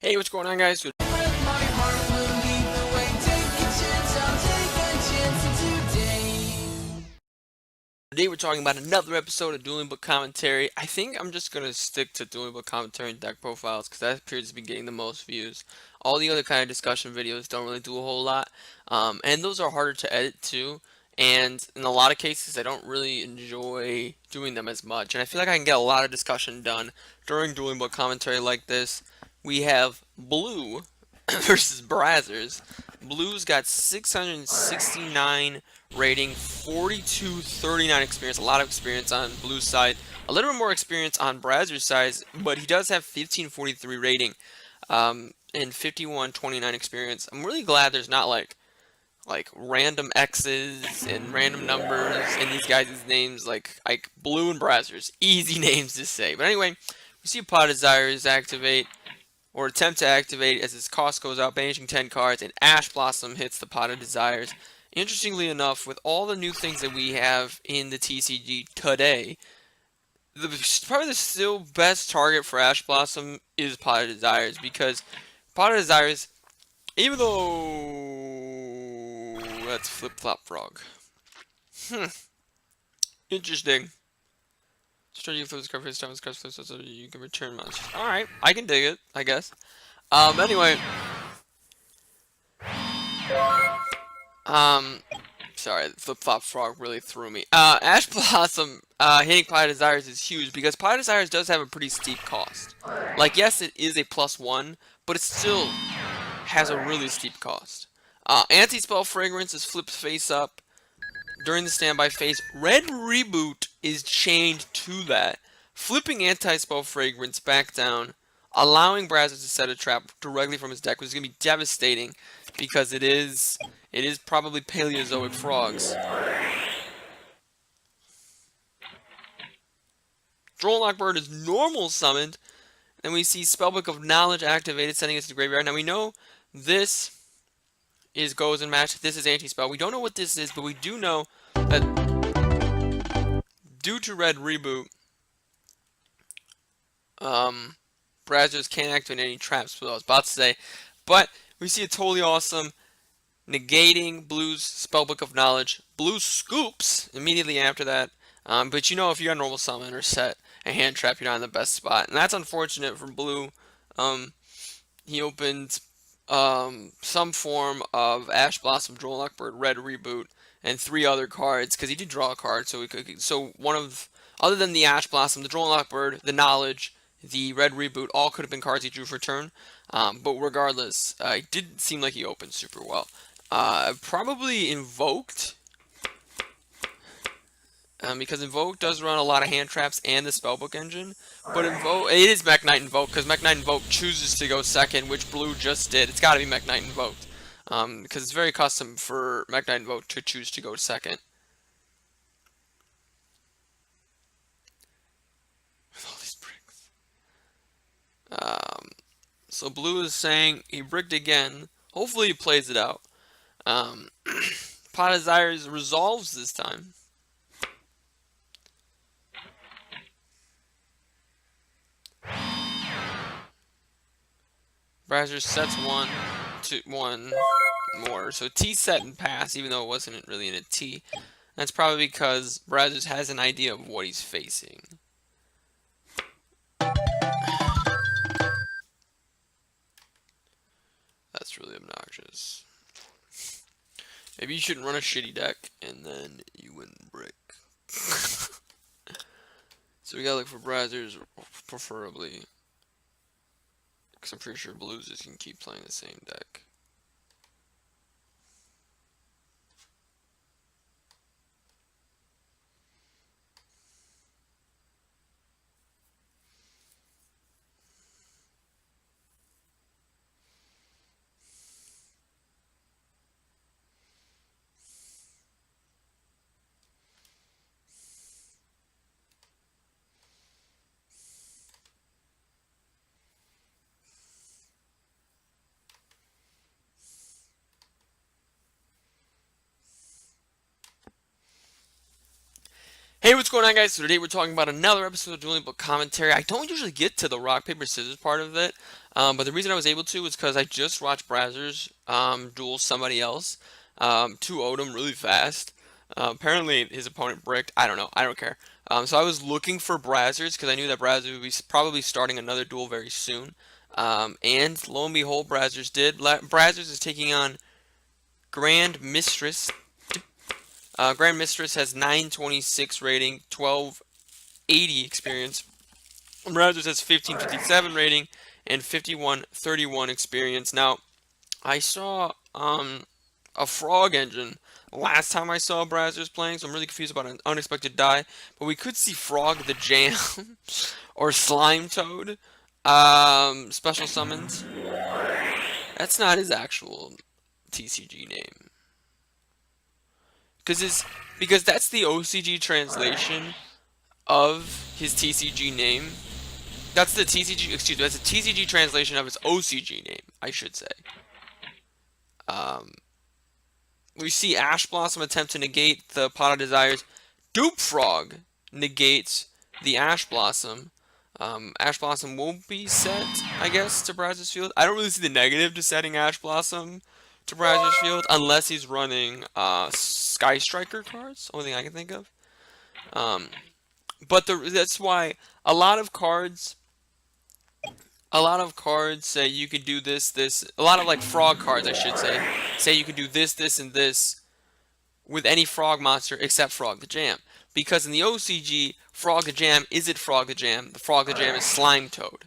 Hey, what's going on, guys? Today we're talking about another episode of Dueling Book Commentary. I think I'm just going to stick to Dueling Book Commentary and deck profiles because that appears to be getting the most views. All the other kind of discussion videos don't really do a whole lot, and those are harder to edit too. And in a lot of cases, I don't really enjoy doing them as much. And I feel like I can get a lot of discussion done during Dueling Book Commentary like this. We have Blue versus Brazzers. Blue's got 669 rating, 4239 experience, a lot of experience on Blue's side, a little bit more experience on Brazzer's side, but he does have 1543 rating and 5129 experience. I'm really glad there's not like random X's and random numbers in these guys' names like Blue and Brazzers. Easy names to say. But anyway, we see Pot of Desires activate or attempt to activate as its cost goes out, banishing 10 cards, and Ash Blossom hits the Pot of Desires. Interestingly enough, with all the new things that we have in the TCG today, probably the still best target for Ash Blossom is Pot of Desires, because Pot of Desires, even though that's Flip Flop Frog. Interesting. Strategy for this card, face down this card, so you can return monsters. Alright, I can dig it, I guess. Anyway. Um, sorry, Flip Flop Frog really threw me. Ash Blossom, hitting Pot of Desires is huge because Pot of Desires does have a pretty steep cost. Like, yes, it is a +1, but it still has a really steep cost. Anti-Spell Fragrance is flipped face up during the standby phase. Red Reboot is chained to that, flipping Anti-Spell Fragrance back down, allowing Brazzers to set a trap directly from his deck, which is going to be devastating because it is probably Paleozoic frogs. Droll Lockbird is normal summoned, and we see Spellbook of Knowledge activated, sending us to the graveyard. Now we know this is Goes and Match. This is Anti-Spell. We don't know what this is, but we do know that due to Red Reboot, Brazzers can't activate any traps, what I was about to say. But we see a totally awesome negating Blue's Spellbook of Knowledge. Blue scoops immediately after that. But you know, if you got normal summon or set a hand trap, you're not in the best spot. And that's unfortunate for Blue. He opened some form of Ash Blossom, Droll Lockbird, Red Reboot, and 3 other cards, because he did draw a card, so one of, other than the Ash Blossom, the Droll Lockbird, the Knowledge, the Red Reboot, all could have been cards he drew for turn. But regardless, it didn't seem like he opened super well. Probably Invoked, because Invoke does run a lot of hand traps and the Spellbook engine. But Invoke, it is Mech Knight Invoke, because Mech Knight Invoke chooses to go second, which Blue just did. It's got to be Mech Knight Invoked, because it's very custom for Mech Knight Invoke to choose to go second. With all these bricks. So Blue is saying he bricked again. Hopefully he plays it out. Pot of Desires resolves this time. Brazzers sets one more. So T set and pass, even though it wasn't really in a T. That's probably because Brazzers has an idea of what he's facing. That's really obnoxious. Maybe you shouldn't run a shitty deck, and then you wouldn't brick. So we gotta look for Brazzers, preferably. Because I'm pretty sure Blues just can keep playing the same deck. Hey, what's going on, guys? So today we're talking about another episode of Dueling Book Commentary. I don't usually get to the rock, paper, scissors part of it, but the reason I was able to was because I just watched Brazzers duel somebody else, 2-0'd him really fast. Apparently his opponent bricked. I don't know. I don't care. So I was looking for Brazzers because I knew that Brazzers would be probably starting another duel very soon. And lo and behold, Brazzers did. Brazzers is taking on Grand Mistress. Grand Mistress has 926 rating, 1280 experience. Brazzers has 1557 rating and 5131 experience. Now, I saw a frog engine last time I saw Brazzers playing, so I'm really confused about an unexpected die. But we could see Frog the Jam or Slime Toad special summons. That's not his actual TCG name. Because that's the OCG translation of his TCG name. That's the TCG, excuse me, that's the TCG translation of his OCG name, I should say. We see Ash Blossom attempt to negate the Pot of Desires. Dupe Frog negates the Ash Blossom. Ash Blossom won't be set, I guess, to Brazzers Field. I don't really see the negative to setting Ash Blossom to Brazzers Field unless he's running Sky Striker cards. Only thing I can think of. But that's why a lot of cards say you can do this. A lot of like frog cards, I should say you can do this, and this with any frog monster except Frog the Jam. Because in the OCG, Frog the Jam isn't Frog the Jam. The Frog the Jam is Slime Toad.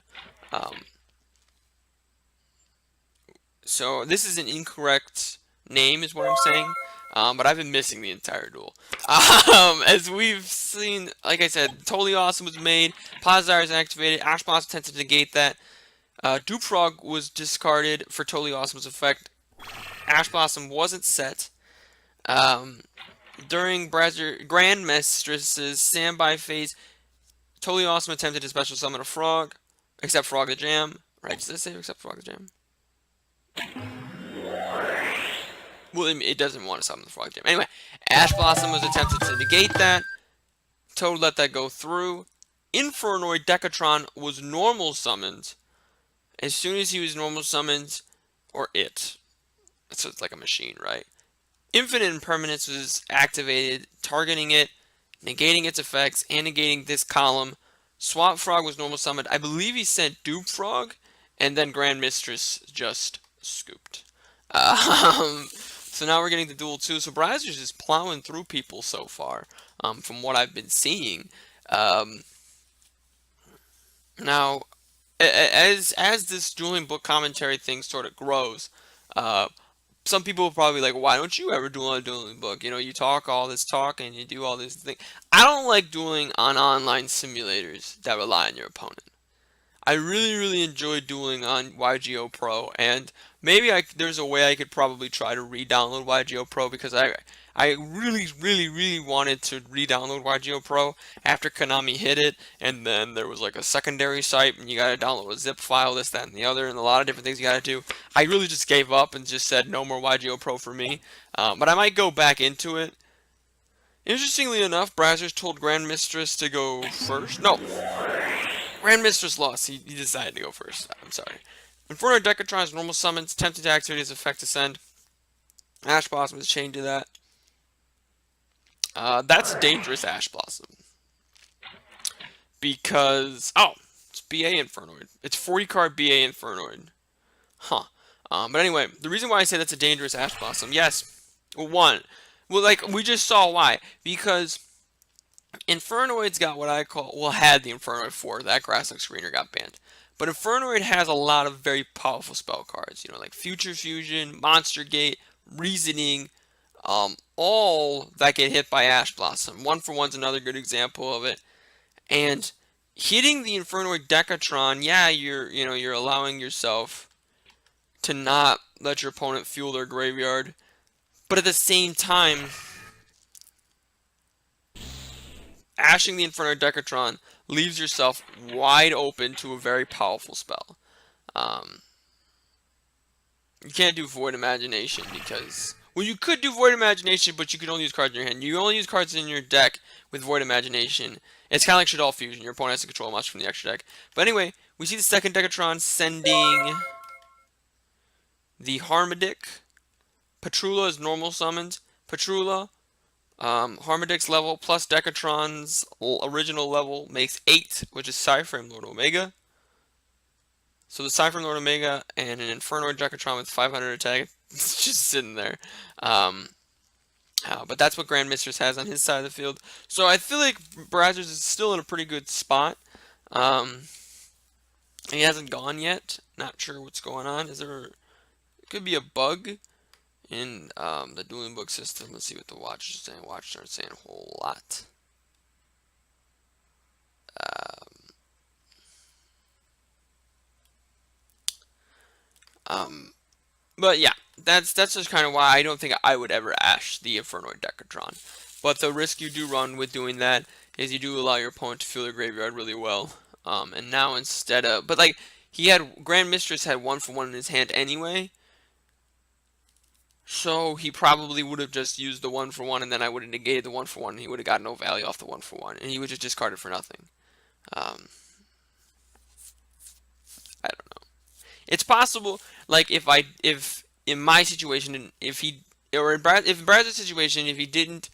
So this is an incorrect name, is what I'm saying. But I've been missing the entire duel. As we've seen, like I said, Totally Awesome was made. Pot is activated. Ash Blossom attempted to negate that. Dupe Frog was discarded for Totally Awesome's effect. Ash Blossom wasn't set. During Grand Mistress's standby phase, Totally Awesome attempted to special summon a frog, except Frog the Jam. Right? Does it say except Frog the Jam? Well, it doesn't want to summon the Frog Jam. Anyway, Ash Blossom was attempted to negate that. Toad let that go through. Infernoid Decatron was normal summoned. As soon as he was normal summoned, or it. So it's like a machine, right? Infinite Impermanence was activated, targeting it, negating its effects, and negating this column. Swamp Frog was normal summoned. I believe he sent Dupe Frog, and then Grand Mistress just scooped. So now we're getting to Duel 2. So Brazzers is plowing through people so far, from what I've been seeing. Now, as this dueling book commentary thing sort of grows, some people will probably be like, why don't you ever duel on a dueling book? You know, you talk all this talk and you do all this thing. I don't like dueling on online simulators that rely on your opponent. I really, really enjoy dueling on YGO Pro, and maybe there's a way I could probably try to re-download YGO Pro, because I really, really, really wanted to re-download YGO Pro after Konami hit it, and then there was like a secondary site, and you gotta download a zip file, this, that, and the other, and a lot of different things you gotta do. I really just gave up and just said no more YGO Pro for me, but I might go back into it. Interestingly enough, Brazzers told Grand Mistress to go first. No, Grand Mistress lost. He decided to go first. I'm sorry. Inferno Decatron's normal summons, attempting to activate his effect to send. Ash Blossom is chained to that. That's dangerous Ash Blossom. Because, it's BA Infernoid. It's 40 card BA Infernoid. Huh. But anyway, the reason why I say that's a dangerous Ash Blossom, yes. Well, like, we just saw why. Because Infernoid's got what I call, had the Infernoid 4. That Grasslock Screener got banned. But Infernoid has a lot of very powerful spell cards, you know, like Future Fusion, Monster Gate, Reasoning, all that get hit by Ash Blossom. One for One's another good example of it. And hitting the Infernoid Decatron, yeah, you're allowing yourself to not let your opponent fuel their graveyard, but at the same time, ashing the Infernoid Decatron leaves yourself wide open to a very powerful spell. You can't do Void Imagination because, Well, you could do Void Imagination, but you could only use cards in your hand. You only use cards in your deck with Void Imagination. It's kind of like Shaddoll Fusion. Your opponent has to control a monster from the extra deck. But anyway, we see the second Decatron sending the Harmadic. Patrula is normal summons. Patrula, Harmadic's level plus Decatron's original level makes 8, which is Cyframe Lord Omega. So the Cypher Lord Omega and an Infernoid Decatron with 500 attack, it's just sitting there. But that's what Grand Mistress has on his side of the field. So I feel like Brazzers is still in a pretty good spot. He hasn't gone yet. Not sure what's going on. It could be a bug in the dueling book system. Let's see what the watch is saying. Watch starts saying a whole lot. But yeah, that's just kind of why I don't think I would ever ash the Infernoid Decatron. But the risk you do run with doing that is you do allow your opponent to fill their graveyard really well. And now instead of, but like Grand Mistress had 1-for-1 in his hand anyway. So he probably would have just used the 1-for-1, and then I would have negated the 1-for-1, and he would have got no value off the 1-for-1, and he would just discard it for nothing. I don't know. It's possible, like if in my situation, if Brad's situation, if he didn't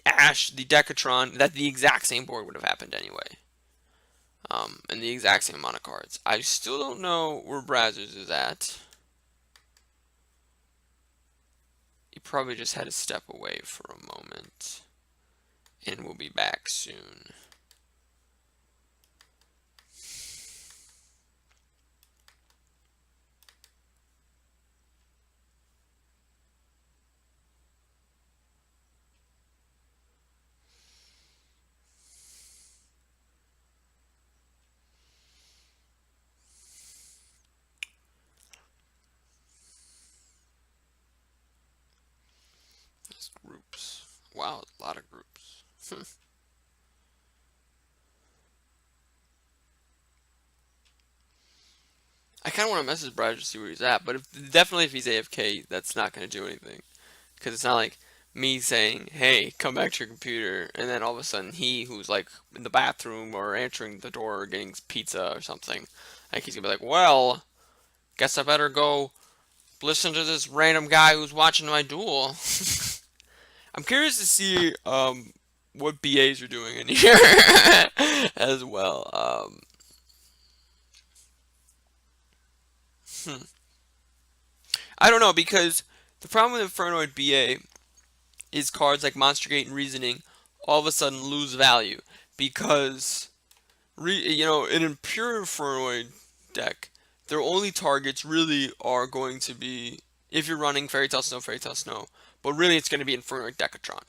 ash the Decatron, that the exact same board would have happened anyway. And the exact same amount of cards. I still don't know where Brazzers is at. He probably just had to step away for a moment. And we'll be back soon. There's groups. Wow, a lot of groups. I kind of want to message Brad to see where he's at, but definitely if he's AFK, that's not going to do anything. Because it's not like me saying, hey, come back to your computer, and then all of a sudden he, who's like in the bathroom or answering the door or getting pizza or something, like he's going to be like, well, guess I better go listen to this random guy who's watching my duel. I'm curious to see what BAs are doing in here as well. I don't know, because the problem with Infernoid BA is cards like Monster Gate and Reasoning all of a sudden lose value because in a pure Infernoid deck, their only targets really are going to be, if you're running Fairy Tale Snow, but really it's going to be Infernoid Decatron.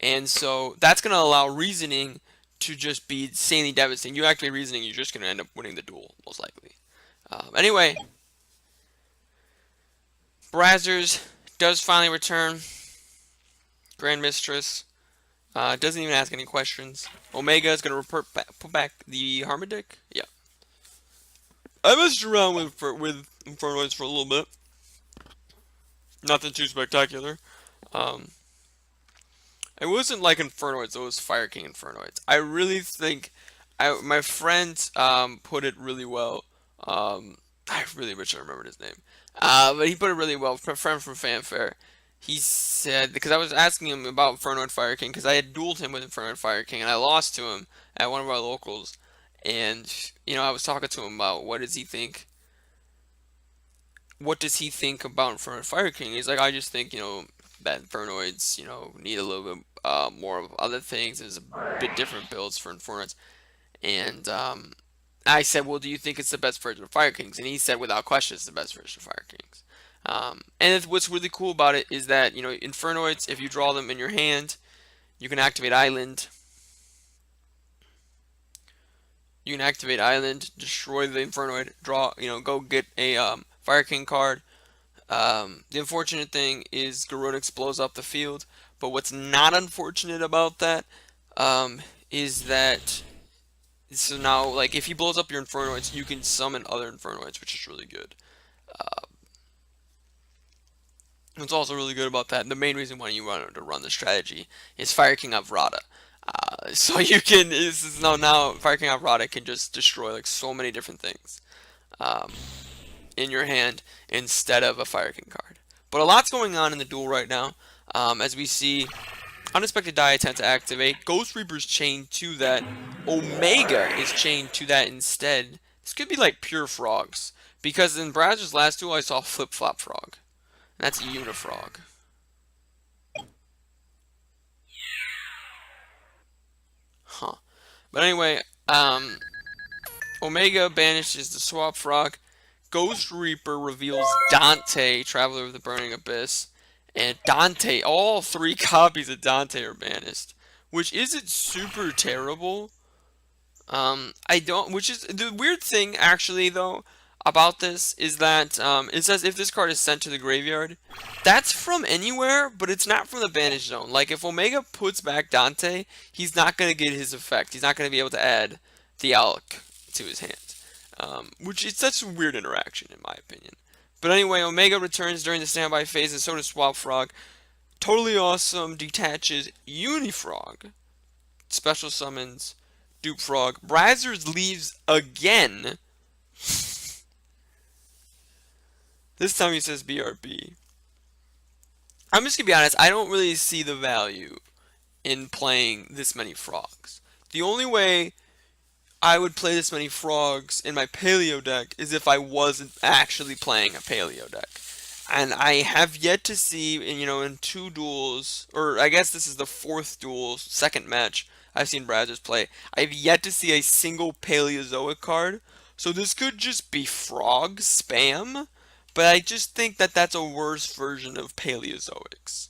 And so that's going to allow Reasoning to just be insanely devastating. You activate Reasoning, you're just going to end up winning the duel, most likely. Anyway, Brazzers does finally return. Grand Mistress doesn't even ask any questions. Omega is going to put back the Harmadic. Yeah. I messed around with Infernoids for a little bit. Nothing too spectacular. It wasn't like Infernoids, it was Fire King Infernoids. I really think my friend put it really well. I really wish I remembered his name. But he put it really well. A friend from Fanfare. He said, because I was asking him about Infernoid Fire King, because I had dueled him with Infernoid Fire King, and I lost to him at one of our locals. And, I was talking to him about what does he think about Infernoid Fire King. He's like, I just think, that Infernoids, need a little bit more of other things. There's a bit different builds for Infernoids. And I said, well, do you think it's the best version of Fire Kings? And he said, without question, it's the best version of Fire Kings. And what's really cool about it is that, Infernoids, if you draw them in your hand, you can activate Island. You can activate Island, destroy the Infernoid, draw, go get a Fire King card. The unfortunate thing is Garunix blows up the field, but what's not unfortunate about that is that so now, like, if he blows up your Infernoids, you can summon other Infernoids, which is really good. What's also really good about that, and the main reason why you want to run the strategy, is Fire King of Rada. So you can is now Fire King of Rada can just destroy like so many different things um, in your hand instead of a Fire King card. But a lot's going on in the duel right now. As we see, Unexpected Die attempt to activate. Ghost Reaper's chained to that. Omega is chained to that instead. This could be like pure frogs. Because in Brazzer's last duel, I saw Flip Flop Frog. And that's Unifrog. Huh. But anyway, Omega banishes the Swap Frog. Ghost Reaper reveals Dante, Traveler of the Burning Abyss. And Dante, all three copies of Dante are banished. Which isn't super terrible. I don't, which is the weird thing actually though about this is that it says if this card is sent to the graveyard, that's from anywhere, but it's not from the banish zone. Like if Omega puts back Dante, he's not gonna get his effect. He's not gonna be able to add the Alec to his hand, which is such a weird interaction in my opinion. But anyway, Omega returns during the standby phase, and so does Swap Frog. Totally Awesome detaches Unifrog, special summons Dupe Frog. Brazzers leaves again. This time he says BRB. I'm just gonna be honest, I don't really see the value in playing this many frogs. The only way I would play this many frogs in my paleo deck is if I wasn't actually playing a paleo deck. And I have yet to see, in two duels, or I guess this is the fourth duel, second match I've seen Brazzers play. I've yet to see a single Paleozoic card. So this could just be frog spam, but I just think that that's a worse version of Paleozoics.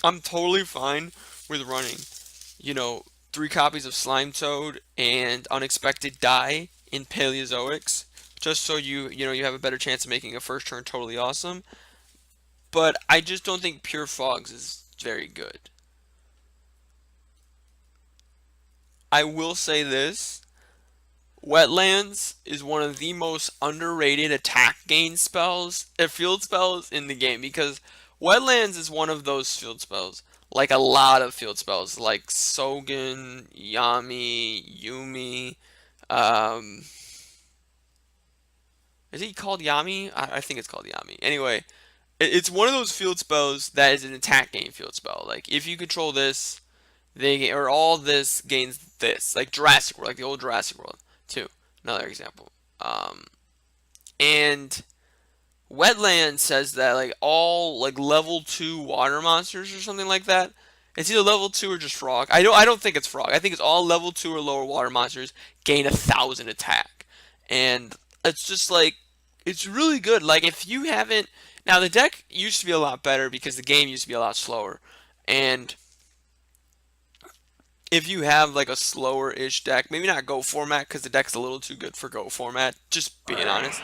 I'm totally fine with running, you know, three copies of Slime Toad and Unexpected Die in Paleozoics, just so you have a better chance of making a first turn totally awesome. But I just don't think Pure Frogs is very good. I will say this. Wetlands is one of the most underrated attack gain spells, field spells in the game, because Wetlands is one of those field spells, like a lot of field spells, like Sogen, Yami, Yumi. Um, is he called Yami? I think it's called Yami. Anyway, it's one of those field spells that is an attack gain field spell. Like if you control this, or all this gains this, like Jurassic World, like the old Jurassic World, too. Another example. And Wetland says that like all like level 2 water monsters or something like that. It's either level 2 or just frog. I don't think it's frog. I think it's all level 2 or lower water monsters gain 1,000 attack. And it's just like it's really good. Like if you haven't, now the deck used to be a lot better because the game used to be a lot slower. And if you have like a slower-ish deck, maybe not Go format because the deck's a little too good for Go format, just being honest,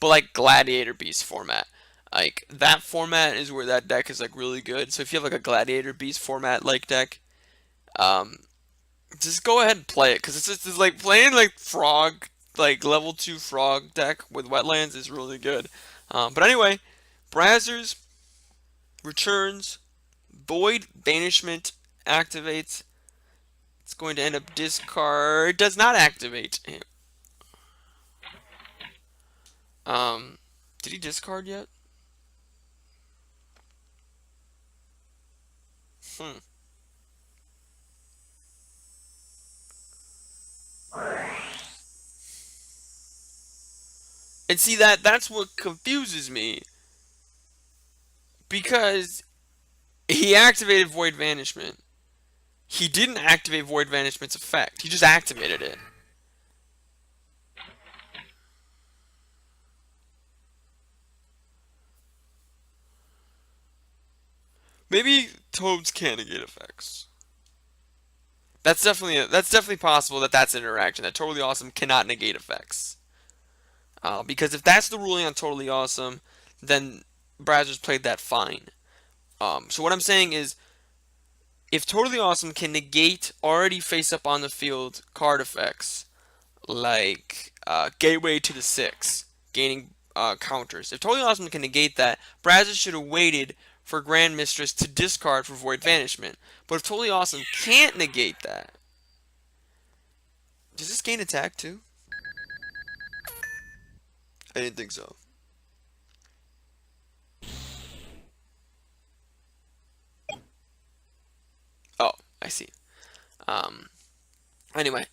but like Gladiator Beast format, like that format is where that deck is like really good. So if you have like a Gladiator Beast format like deck, um, just go ahead and play it because it's like playing like Frog, like level 2 Frog deck with Wetlands is really good. But anyway, Brazzers returns, Void Banishment activates. It's going to end up discard. Does not activate. Um, did he discard yet? Hmm. And see that's what confuses me because he activated Void Vanishment. He didn't activate Void Vanishment's effect. He just activated it. Maybe toads can't negate effects. That's definitely possible that that's an interaction. That Totally Awesome cannot negate effects. Because if that's the ruling on Totally Awesome, then Brazzers played that fine. So what I'm saying is, if Totally Awesome can negate already face up on the field card effects, like Gateway to the 6, gaining counters. If Totally Awesome can negate that, Brazzers should have waited for Grand Mistress to discard for Void Banishment. But if Totally Awesome can't negate that, does this gain attack too? I didn't think so. Oh, I see. Um, anyway,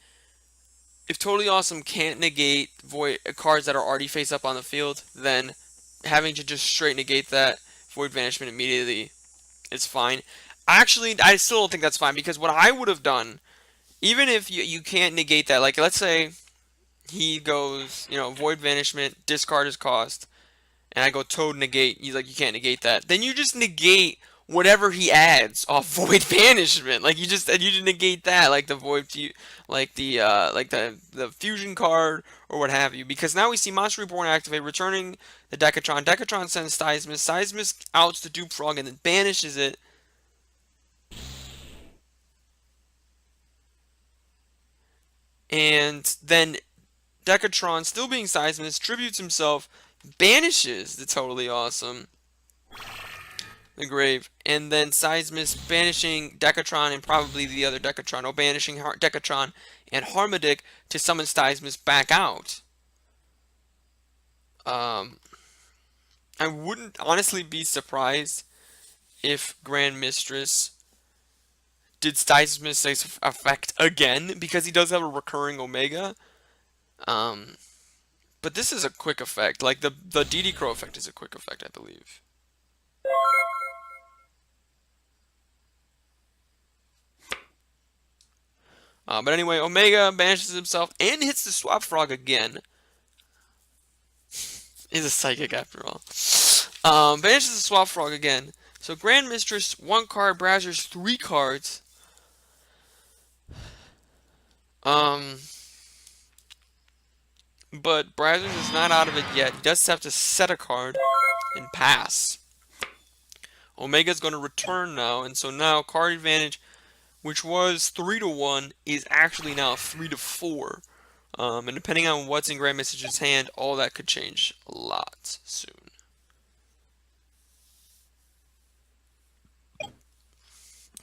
if Totally Awesome can't negate void cards that are already face up on the field, then having to just straight negate that Void Banishment immediately is fine. Actually, I still don't think that's fine because what I would have done, even if you can't negate that, like let's say he goes, Void Banishment, discard his cost, and I go Toad negate, he's like, you can't negate that. Then you just negate whatever he adds off Void Banishment. Like you just negate that, like the the fusion card or what have you. Because now we see Monster Reborn activate, returning the Decatron. Decatron sends Seismus. Seismus outs the Dupe Frog and then banishes it. And then Decatron, still being Seismus, tributes himself, banishes the Totally Awesome, the grave, and then Seismus banishing Decatron and probably the other Decatron, or banishing Decatron and Harmodic to summon Seismus back out. I wouldn't honestly be surprised if Grand Mistress did Seismus effect again, because he does have a recurring Omega. But this is a quick effect. Like the DD Crow effect is a quick effect, I believe. But anyway, Omega banishes himself and hits the Swap Frog again. He's a psychic after all. Banishes the Swap Frog again. So Grand Mistress, 1 card, Brazzers, 3 cards. But Brazzers is not out of it yet. He does have to set a card and pass. Omega's going to return now, and so now card advantage, which was 3-1, is actually now 3-4. And depending on what's in Grand Mistress's hand, all that could change a lot soon.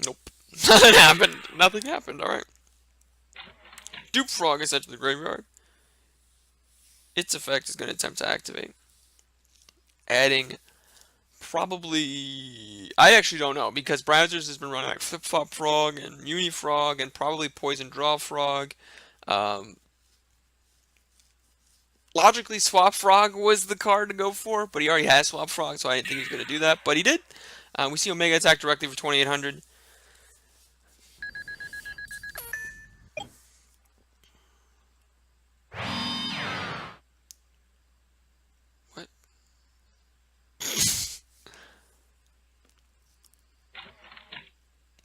Nope. Nothing happened. Nothing happened, alright. Dupe Frog is sent to the graveyard. Its effect is going to attempt to activate. Adding probably... I actually don't know, because Brazzers has been running like Flip Flop Frog and Uni Frog and probably Poison Draw Frog. Logically, Swap Frog was the card to go for, but he already has Swap Frog, so I didn't think he was going to do that, but he did. We see Omega attack directly for 2,800. What?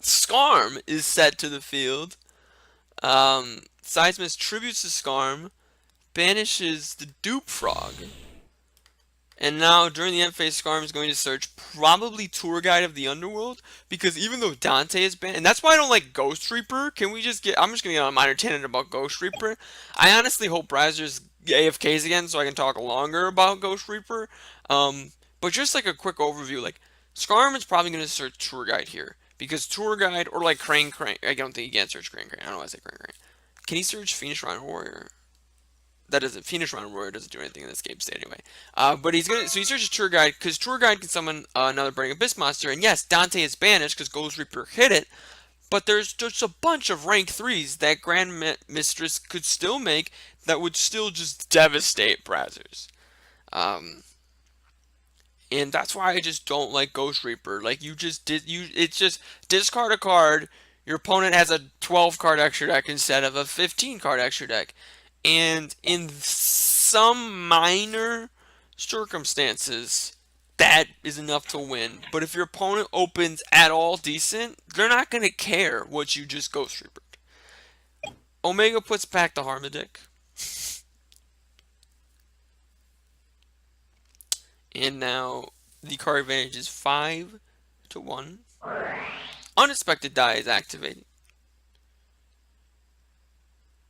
Scarm is set to the field. Seismus tributes to Scarm, banishes the Dupe Frog. And now, during the end phase, Scarm is going to search probably Tour Guide of the Underworld, because even though Dante is banned, and that's why I don't like Ghost Reaper. Can we just get... I'm just going to get on a minor tangent about Ghost Reaper. I honestly hope Brazzers AFKs again so I can talk longer about Ghost Reaper. But just like a quick overview, like, Scarm is probably going to search Tour Guide here, because Tour Guide, or like Crane, I don't think he can search Crane. I don't know why I say Crane. Can he search Phoenix Rhino Warrior? That doesn't, Phoenix Rhino Warrior doesn't do anything in this game state anyway. But he's gonna, so he searches Tour Guide, because Tour Guide can summon another Burning Abyss monster, and yes, Dante is banished because Ghost Reaper hit it, but there's just a bunch of rank 3s that Grand Mistress could still make that would still just devastate Brazzers. And that's why I just don't like Ghost Reaper. Like, it's just discard a card, your opponent has a 12 card extra deck instead of a 15 card extra deck. And in some minor circumstances, that is enough to win. But if your opponent opens at all decent, they're not going to care what you just Ghost Reapered. Omega puts back the Harmodic. And now the card advantage is 5-1. Unexpected Die is activated.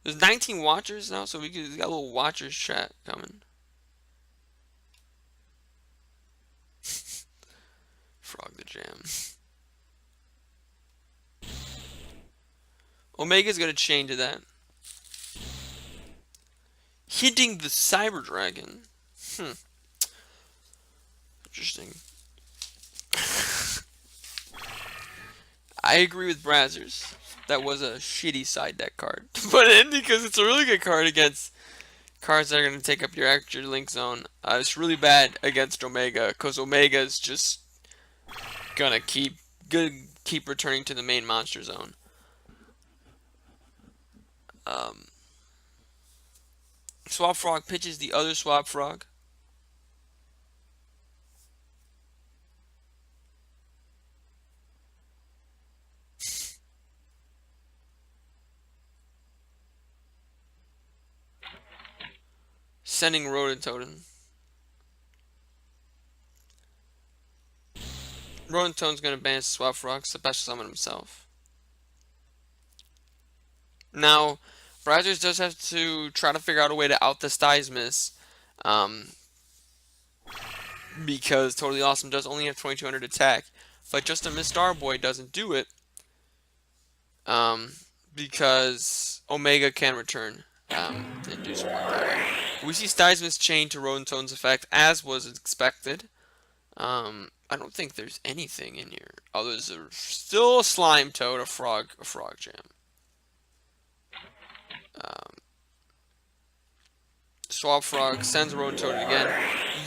There's 19 watchers now, so we got a little watchers chat coming. Frog the Jam. Omega's gonna chain to that. Hitting the Cyber Dragon. Interesting. I agree with Brazzers. That was a shitty side deck card to put in because it's a really good card against cards that are going to take up your extra link zone. It's really bad against Omega because Omega is just gonna keep returning to the main monster zone. Swap Frog pitches the other Swap Frog. Sending Rototoden. Rototoden's gonna ban Swap Frog, special summon himself. Now, Brazzers does have to try to figure out a way to out the Seismus, because Totally Awesome does only have 2200 attack, but just a Mr. Boy doesn't do it, because Omega can return and do some work that way. We see Seismus chain to Rototoden's effect, as was expected. I don't think there's anything in here. Oh, there's still a Slime Toad, a Frog Jam. Swap Frog sends Rototoden again.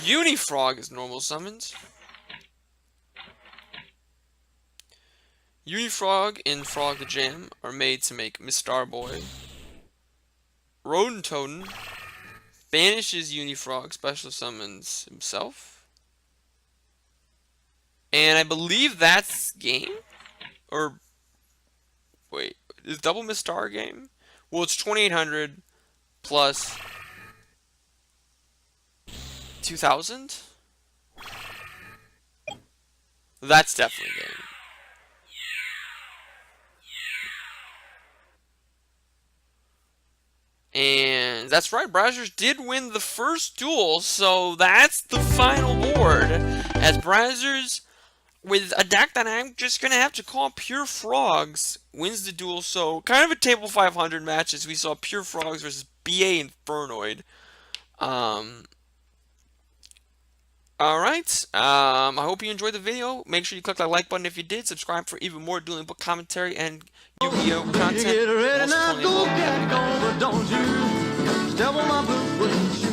Unifrog is normal summons. Unifrog and Frog the Jam are made to make Mr. Boy. Rototoden banishes Unifrog, special summons himself. And I believe that's game? Or, wait, is double Mr. game? Well, it's 2800 plus 2000? That's definitely game. And that's right, Brazzers did win the first duel, so that's the final board. As Brazzers, with a deck that I'm just going to have to call Pure Frogs, wins the duel. So kind of a table 500 match as we saw Pure Frogs versus BA Infernoid. Alright, I hope you enjoyed the video. Make sure you click that like button if you did. Subscribe for even more Dueling Book commentary and Yu-Gi-Oh content. Get ready now, go get going, but don't you step on my blue.